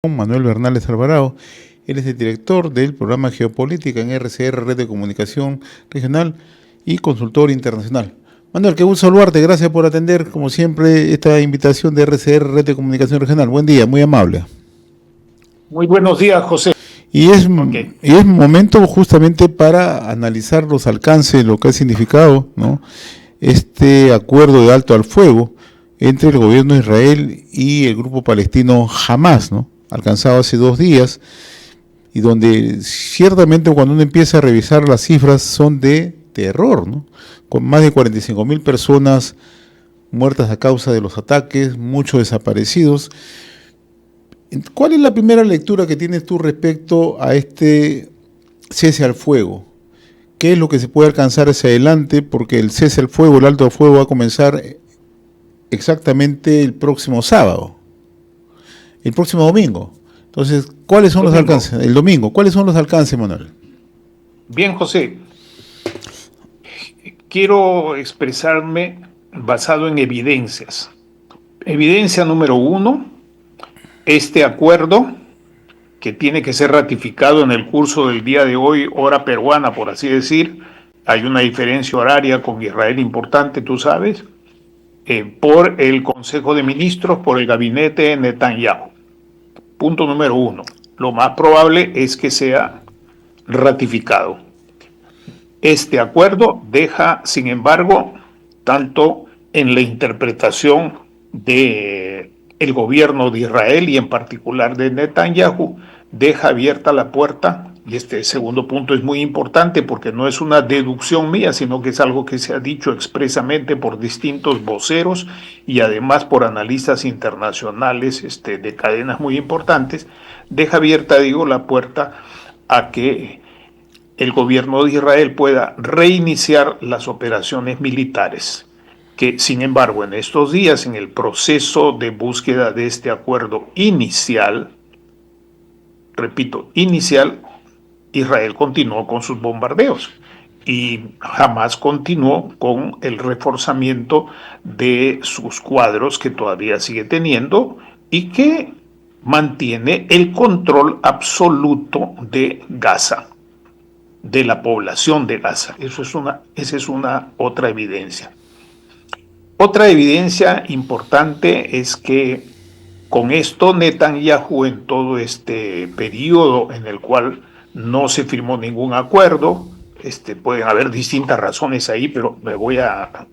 Manuel Bernales Alvarado. Él es el director del programa Geopolítica en RCR, Red de Comunicación Regional y consultor internacional. Manuel, qué gusto saludarte. Gracias por atender, como siempre, esta invitación de RCR, Red de Comunicación Regional. Buen día, muy amable. Muy buenos días, José. Y es momento justamente para analizar los alcances, lo que ha significado, ¿no?, este acuerdo de alto al fuego entre el gobierno de Israel y el grupo palestino Hamas, ¿no?, alcanzado hace 2 días, y donde ciertamente cuando uno empieza a revisar las cifras son de terror, ¿no?, con más de 45.000 personas muertas a causa de los ataques, muchos desaparecidos. ¿Cuál es la primera lectura que tienes tú respecto a este cese al fuego? ¿Qué es lo que se puede alcanzar hacia adelante? Porque el cese al fuego, el alto al fuego, va a comenzar exactamente el próximo sábado, el próximo domingo. Entonces, ¿cuáles son los alcances? El domingo. ¿Cuáles son los alcances, Manuel? Bien, José. Quiero expresarme basado en evidencias. Evidencia número 1, este acuerdo, que tiene que ser ratificado en el curso del día de hoy, hora peruana, por así decir. Hay una diferencia horaria con Israel importante, tú sabes, por el Consejo de Ministros, por el gabinete de Netanyahu. Punto número 1. Lo más probable es que sea ratificado. Este acuerdo deja, sin embargo, tanto en la interpretación del gobierno de Israel y en particular de Netanyahu, deja abierta la puerta, y este segundo punto es muy importante porque no es una deducción mía, sino que es algo que se ha dicho expresamente por distintos voceros y además por analistas internacionales de cadenas muy importantes, deja abierta, digo, la puerta a que el gobierno de Israel pueda reiniciar las operaciones militares, que sin embargo en estos días, en el proceso de búsqueda de este acuerdo inicial, repito, inicial, Israel continuó con sus bombardeos y Hamas continuó con el reforzamiento de sus cuadros que todavía sigue teniendo y que mantiene el control absoluto de Gaza, de la población de Gaza. Esa es una otra evidencia. Otra evidencia importante es que con esto Netanyahu, en todo este periodo en el cual no se firmó ningún acuerdo, pueden haber distintas razones ahí, pero me voy a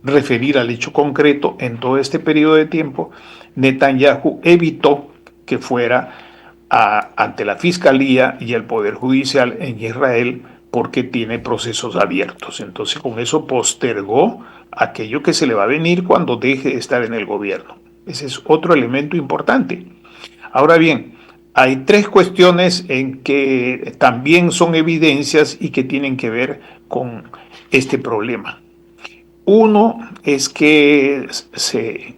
referir al hecho concreto. En todo este periodo de tiempo, Netanyahu evitó que fuera ante la Fiscalía y el Poder Judicial en Israel porque tiene procesos abiertos. Entonces con eso postergó aquello que se le va a venir cuando deje de estar en el gobierno. Ese es otro elemento importante. Ahora bien, hay 3 cuestiones en que también son evidencias y que tienen que ver con este problema. Uno es que se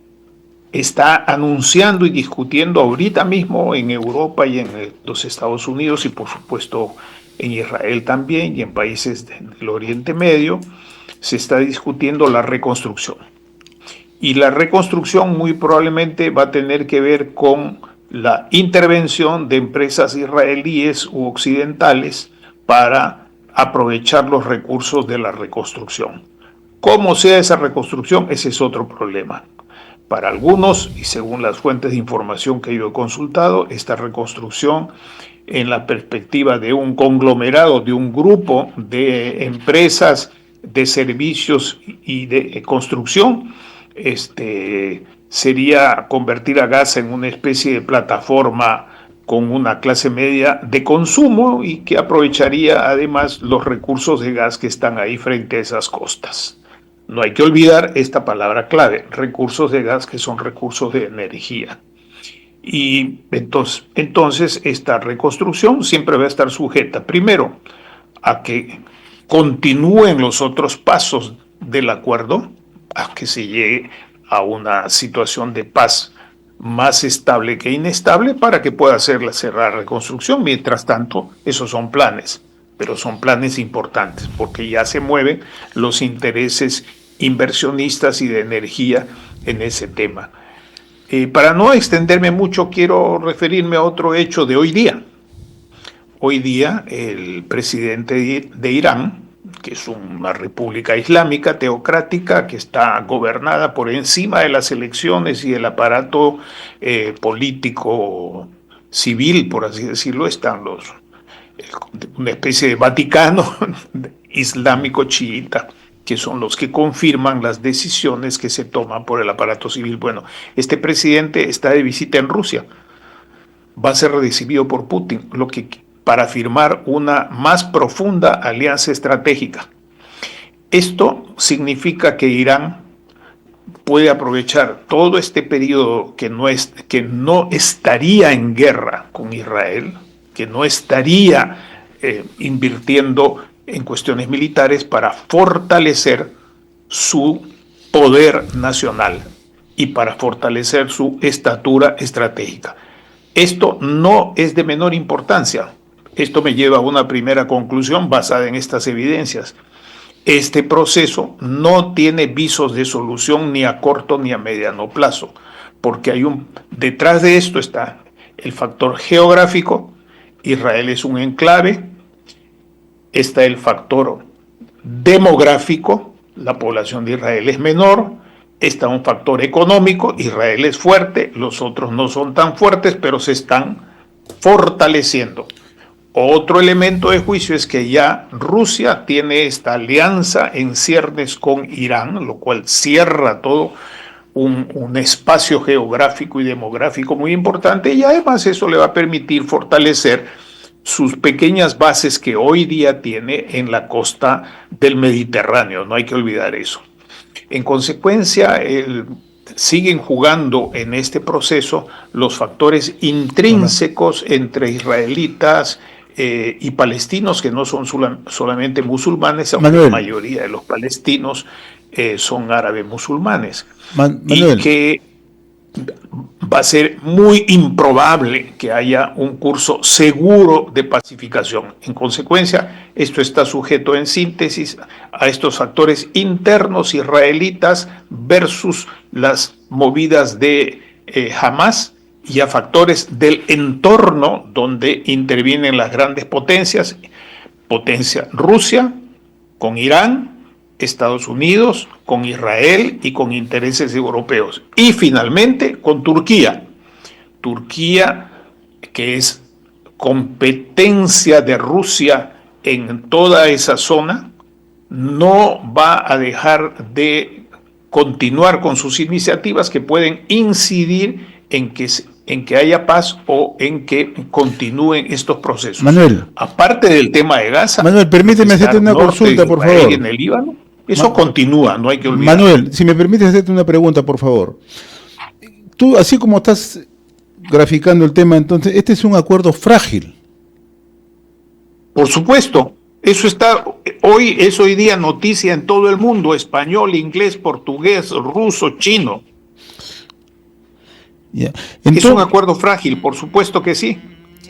está anunciando y discutiendo ahorita mismo en Europa y en los Estados Unidos y por supuesto en Israel también y en países del Oriente Medio, se está discutiendo la reconstrucción. Y la reconstrucción muy probablemente va a tener que ver con la intervención de empresas israelíes u occidentales para aprovechar los recursos de la reconstrucción. ¿Cómo sea esa reconstrucción? Ese es otro problema. Para algunos, y según las fuentes de información que yo he consultado, esta reconstrucción en la perspectiva de un conglomerado, de un grupo de empresas de servicios y de construcción, sería convertir a Gaza en una especie de plataforma con una clase media de consumo y que aprovecharía además los recursos de gas que están ahí frente a esas costas. No hay que olvidar esta palabra clave, recursos de gas, que son recursos de energía. Y entonces esta reconstrucción siempre va a estar sujeta, primero, a que continúen los otros pasos del acuerdo, a que se llegue a una situación de paz más estable que inestable para que pueda hacerse la reconstrucción. Mientras tanto, esos son planes, pero son planes importantes porque ya se mueven los intereses inversionistas y de energía en ese tema. Para no extenderme mucho, quiero referirme a otro hecho de hoy día. Hoy día el presidente de Irán, que es una república islámica teocrática que está gobernada por encima de las elecciones y el aparato político civil, por así decirlo, están una especie de Vaticano islámico chiita, que son los que confirman las decisiones que se toman por el aparato civil. Bueno, este presidente está de visita en Rusia, va a ser recibido por Putin, para firmar una más profunda alianza estratégica. Esto significa que Irán puede aprovechar todo este periodo que no estaría en guerra con Israel, que no estaría invirtiendo en cuestiones militares para fortalecer su poder nacional y para fortalecer su estatura estratégica. Esto no es de menor importancia. Esto me lleva a una primera conclusión basada en estas evidencias. Este proceso no tiene visos de solución ni a corto ni a mediano plazo, porque detrás de esto está el factor geográfico. Israel es un enclave. Está el factor demográfico, la población de Israel es menor. Está un factor económico, Israel es fuerte, los otros no son tan fuertes, pero se están fortaleciendo. Otro elemento de juicio es que ya Rusia tiene esta alianza en ciernes con Irán, lo cual cierra todo un espacio geográfico y demográfico muy importante, y además eso le va a permitir fortalecer sus pequeñas bases que hoy día tiene en la costa del Mediterráneo, no hay que olvidar eso. En consecuencia, siguen jugando en este proceso los factores intrínsecos entre israelitas y palestinos, que no son solamente musulmanes, aunque la mayoría de los palestinos son árabes musulmanes. Y que va a ser muy improbable que haya un curso seguro de pacificación. En consecuencia, esto está sujeto en síntesis a estos factores internos israelitas versus las movidas de Hamas y a factores del entorno donde intervienen las grandes potencias, potencia Rusia con Irán, Estados Unidos, con Israel y con intereses europeos. Y finalmente con Turquía. Turquía, que es competencia de Rusia en toda esa zona, no va a dejar de continuar con sus iniciativas que pueden incidir en que haya paz o en que continúen estos procesos. Manuel. Aparte del tema de Gaza. Manuel, permíteme hacerte una consulta, por favor. En el Líbano. Eso continúa, no hay que olvidar. Manuel, si me permites hacerte una pregunta, por favor. Tú, así como estás graficando el tema, entonces, este es un acuerdo frágil. Por supuesto, eso es hoy día noticia en todo el mundo, español, inglés, portugués, ruso, chino. Ya. Es un acuerdo frágil, por supuesto que sí.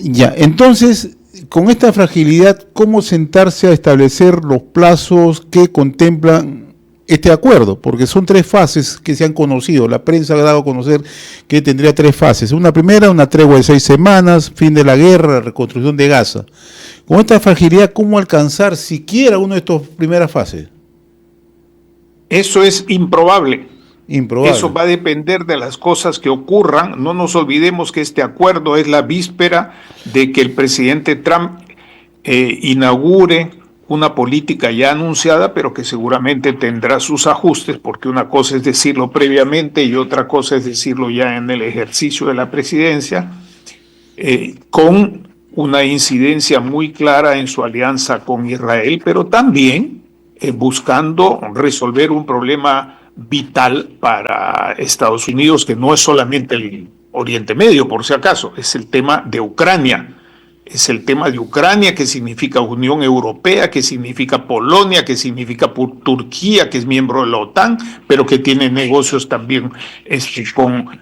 Ya, entonces, con esta fragilidad, ¿cómo sentarse a establecer los plazos que contemplan este acuerdo? Porque son 3 fases que se han conocido. La prensa ha dado a conocer que tendría 3 fases. Una primera, una tregua de 6 semanas, fin de la guerra, reconstrucción de Gaza. Con esta fragilidad, ¿cómo alcanzar siquiera una de estas primeras fases? Eso es improbable. Improbable. Eso va a depender de las cosas que ocurran. No nos olvidemos que este acuerdo es la víspera de que el presidente Trump inaugure una política ya anunciada, pero que seguramente tendrá sus ajustes, porque una cosa es decirlo previamente y otra cosa es decirlo ya en el ejercicio de la presidencia, con una incidencia muy clara en su alianza con Israel, pero también buscando resolver un problema vital para Estados Unidos, que no es solamente el Oriente Medio, por si acaso, es el tema de Ucrania. Es el tema de Ucrania, que significa Unión Europea, que significa Polonia, que significa Turquía, que es miembro de la OTAN, pero que tiene negocios también con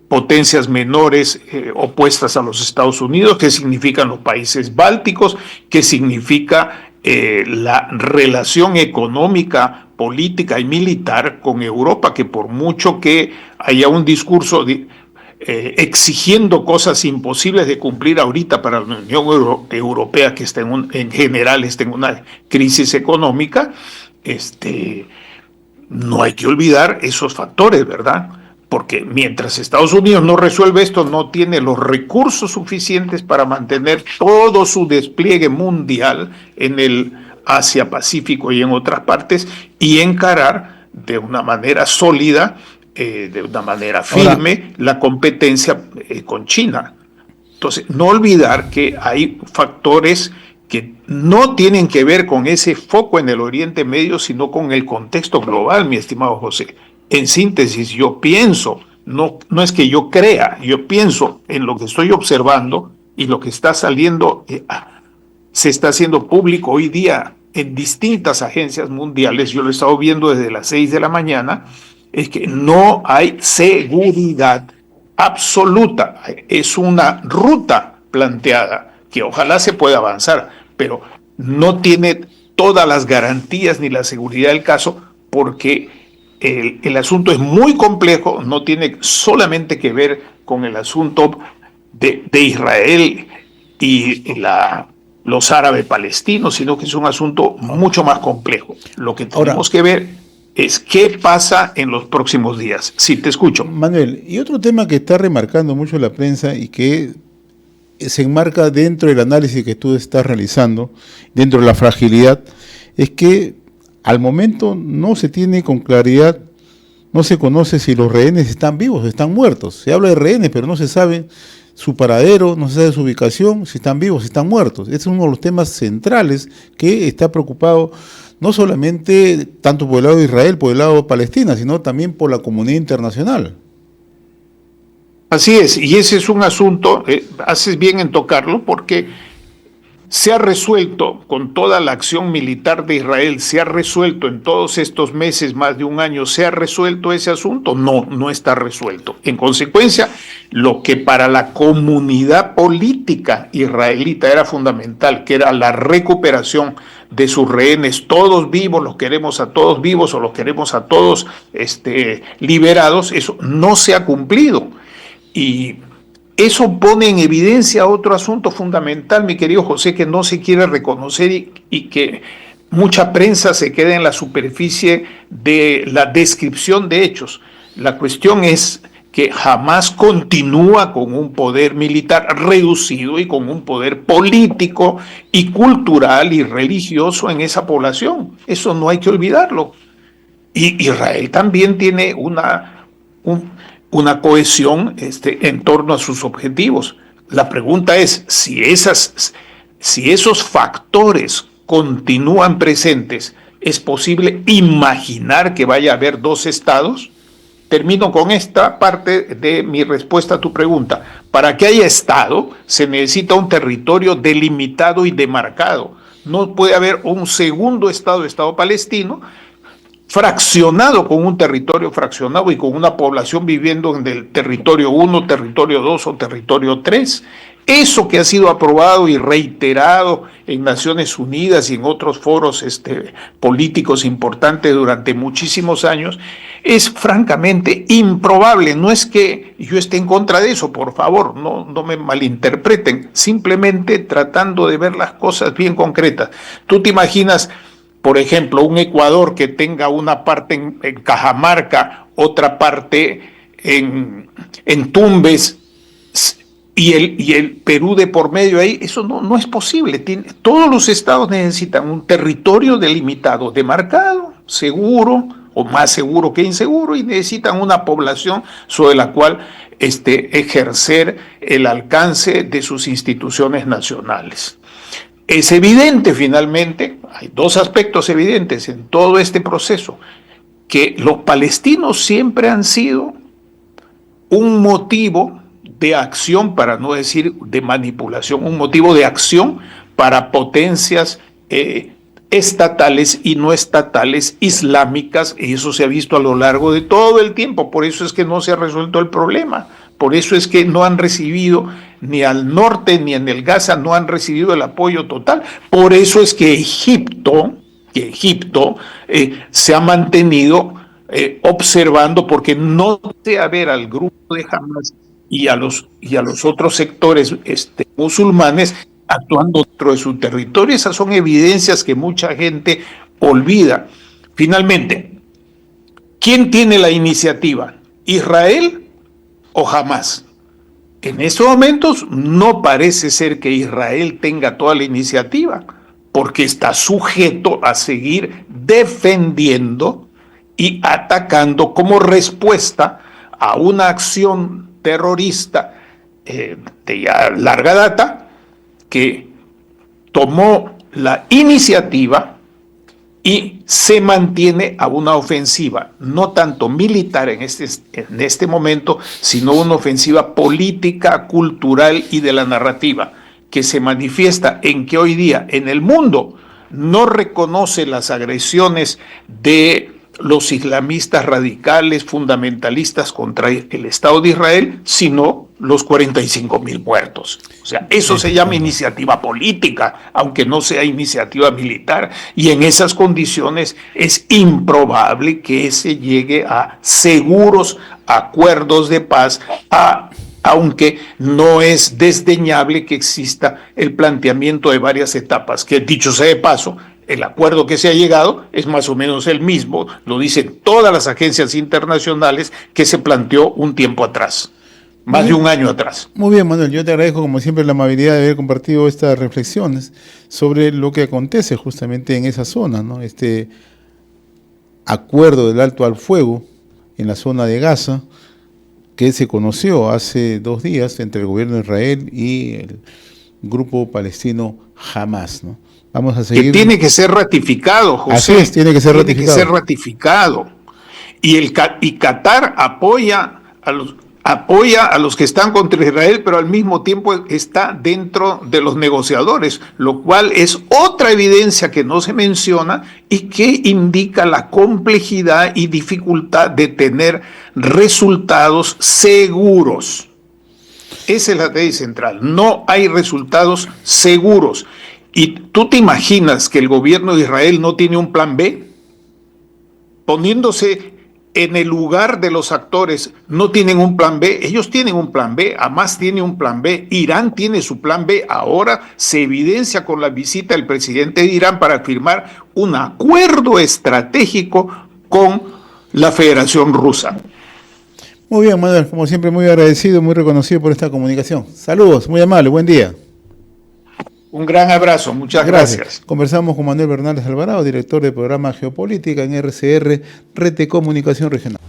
potencias menores opuestas a los Estados Unidos, que significan los países bálticos, que significa la relación económica política y militar con Europa, que por mucho que haya un discurso exigiendo cosas imposibles de cumplir ahorita para la Unión Europea, que está en general está en una crisis económica, no hay que olvidar esos factores, ¿verdad? Porque mientras Estados Unidos no resuelve esto, no tiene los recursos suficientes para mantener todo su despliegue mundial en el Asia-Pacífico y en otras partes, y encarar de una manera sólida, de una manera firme, la competencia con China. Entonces, no olvidar que hay factores que no tienen que ver con ese foco en el Oriente Medio, sino con el contexto global, mi estimado José. En síntesis, yo pienso, no es que yo crea, yo pienso en lo que estoy observando y lo que está saliendo, se está haciendo público hoy día en distintas agencias mundiales. Yo lo he estado viendo desde las 6 de la mañana, es que no hay seguridad absoluta. Es una ruta planteada que ojalá se pueda avanzar, pero no tiene todas las garantías ni la seguridad del caso, porque el asunto es muy complejo, no tiene solamente que ver con el asunto de Israel y los árabes palestinos, sino que es un asunto mucho más complejo. Lo que tenemos que ver es qué pasa en los próximos días. Sí, te escucho. Manuel, y otro tema que está remarcando mucho la prensa y que se enmarca dentro del análisis que tú estás realizando, dentro de la fragilidad, es que al momento no se tiene con claridad, no se conoce si los rehenes están vivos o están muertos. Se habla de rehenes, pero no se sabe su paradero, no se sabe su ubicación, si están vivos, si están muertos. Ese es uno de los temas centrales que está preocupado no solamente tanto por el lado de Israel, por el lado de Palestina, sino también por la comunidad internacional. Así es, y ese es un asunto, haces bien en tocarlo, porque se ha resuelto con toda la acción militar de Israel, se ha resuelto en todos estos meses, más de un año, ¿se ha resuelto ese asunto? No, no está resuelto. En consecuencia, lo que para la comunidad política israelita era fundamental, que era la recuperación de sus rehenes, todos vivos, los queremos a todos vivos o los queremos a todos liberados, eso no se ha cumplido. Y eso pone en evidencia otro asunto fundamental, mi querido José, que no se quiere reconocer y que mucha prensa se queda en la superficie de la descripción de hechos. La cuestión es que Hamás continúa con un poder militar reducido y con un poder político y cultural y religioso en esa población. Eso no hay que olvidarlo. Y Israel también tiene una cohesión en torno a sus objetivos. La pregunta es, si esos factores continúan presentes, ¿es posible imaginar que vaya a haber dos estados? Termino con esta parte de mi respuesta a tu pregunta. Para que haya estado, se necesita un territorio delimitado y demarcado. No puede haber un segundo estado palestino, fraccionado, con un territorio fraccionado y con una población viviendo en el territorio 1, territorio 2 o territorio 3. Eso que ha sido aprobado y reiterado en Naciones Unidas y en otros foros políticos importantes durante muchísimos años, es francamente improbable. No es que yo esté en contra de eso, por favor, no me malinterpreten, simplemente tratando de ver las cosas bien concretas. ¿Tú te imaginas, por ejemplo, un Ecuador que tenga una parte en Cajamarca, otra parte en Tumbes y el Perú de por medio ahí? Eso no es posible. Todos los estados necesitan un territorio delimitado, demarcado, seguro o más seguro que inseguro, y necesitan una población sobre la cual ejercer el alcance de sus instituciones nacionales. Es evidente, finalmente, hay dos aspectos evidentes en todo este proceso, que los palestinos siempre han sido un motivo de acción, para no decir de manipulación, un motivo de acción para potencias estatales y no estatales islámicas, y eso se ha visto a lo largo de todo el tiempo. Por eso es que no se ha resuelto el problema, por eso es que no han recibido, ni al norte ni en el Gaza, no han recibido el apoyo total. Por eso es que Egipto que Egipto se ha mantenido observando, porque no desea ver al grupo de Hamas y a los otros sectores musulmanes actuando dentro de su territorio. Esas son evidencias que mucha gente olvida. Finalmente, ¿quién tiene la iniciativa? ¿Israel o Hamas? En estos momentos no parece ser que Israel tenga toda la iniciativa, porque está sujeto a seguir defendiendo y atacando como respuesta a una acción terrorista de ya larga data, que tomó la iniciativa y se mantiene a una ofensiva, no tanto militar en este momento, sino una ofensiva política, cultural y de la narrativa, que se manifiesta en que hoy día en el mundo no reconoce las agresiones de los islamistas radicales, fundamentalistas contra el Estado de Israel, sino los 45.000 muertos. O sea, eso se llama iniciativa política, aunque no sea iniciativa militar, y en esas condiciones es improbable que se llegue a seguros acuerdos de paz, aunque no es desdeñable que exista el planteamiento de varias etapas, que dicho sea de paso, el acuerdo que se ha llegado es más o menos el mismo, lo dicen todas las agencias internacionales, que se planteó un tiempo atrás, más de un año atrás. Muy bien, Manuel, yo te agradezco como siempre la amabilidad de haber compartido estas reflexiones sobre lo que acontece justamente en esa zona, ¿no? Este acuerdo del alto al fuego en la zona de Gaza, que se conoció hace 2 días entre el gobierno de Israel y el grupo palestino Hamas, ¿no? Vamos a seguir. Que tiene que ser ratificado, José. Así es, tiene que ser ratificado. Tiene que ser ratificado. Y Qatar apoya a los que están contra Israel, pero al mismo tiempo está dentro de los negociadores, lo cual es otra evidencia que no se menciona y que indica la complejidad y dificultad de tener resultados seguros. Esa es la tesis central. No hay resultados seguros. ¿Y tú te imaginas que el gobierno de Israel no tiene un plan B? Poniéndose en el lugar de los actores, no tienen un plan B. Ellos tienen un plan B, Hamas tiene un plan B, Irán tiene su plan B. Ahora se evidencia con la visita del presidente de Irán para firmar un acuerdo estratégico con la Federación Rusa. Muy bien, Manuel, como siempre muy agradecido, muy reconocido por esta comunicación. Saludos, muy amable, buen día. Un gran abrazo, muchas gracias. Conversamos con Manuel Bernales Alvarado, director del programa Geopolítica en RCR, Red de Comunicación Regional.